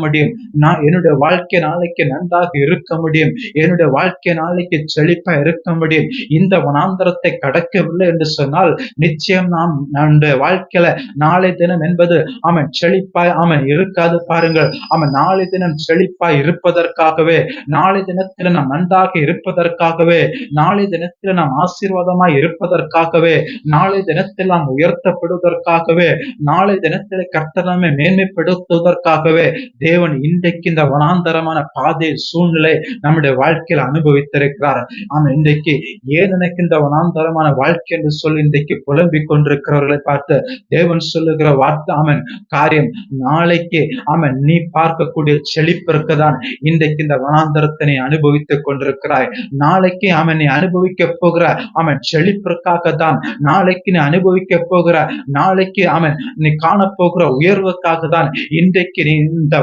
முடியும். நான் என்னுடைய வாழ்க்கை நாளைக்கு நன்றாக இருக்க முடியும். என்னுடைய வாழ்க்கை நாளைக்கு செழிப்பா இருக்க முடியும். இந்த வனாந்தரத்தை கடக்கவில்லை என்று சொன்னால் நிச்சயம் நாம் நம்முடைய வாழ்க்கையில நாளை தினம் என்பது செழிப்பாய் இருக்காது. பாருங்கள், நாளை தினம் செழிப்பாய் இருப்பதற்காகவே, நாளை தினத்தில் நாம் நன்றாக இருப்பதற்காகவே, நாளை தினத்தில் நாம் ஆசீர்வாதமாய் இருப்பதற்காகவே, நாளை தினத்தில் நாம் உயர்த்தப்படுவதற்காகவே, நாளை தினத்தில் கர்த்தர் நம்மை மேன்மைப்படுத்துவதற்காகவே தேவன் இன்றைக்கு இந்த வனாந்தரமான பாதை சூழ்நிலை நம்முடைய வாழ்க்கையில் அனுபவித்திருக்கிறார். இன்றைக்கு ஏன் எனக்கு இந்த வனாந்தரமான வாழ்க்கை என்று சொல்லி இன்றைக்கு புலம்பிக் கொண்டிருக்கிறவர்களை பார்த்து தேவன் சொல்லுகிற வார்த்தை காரியம், நாளைக்கு நீ பார்க்கக்கூடிய செழிப்பிற்குதான் இன்றைக்கு இந்த வனாந்தரத்தை நீ அனுபவித்துக் கொண்டிருக்கிறாய். நாளைக்கு நீ அனுபவிக்க போகிற செழிப்பிற்காக தான், நாளைக்கு நீ அனுபவிக்க போகிற, நாளைக்கு நீ காணப்போகிற உயர்வுக்காக தான் இன்றைக்கு நீ இந்த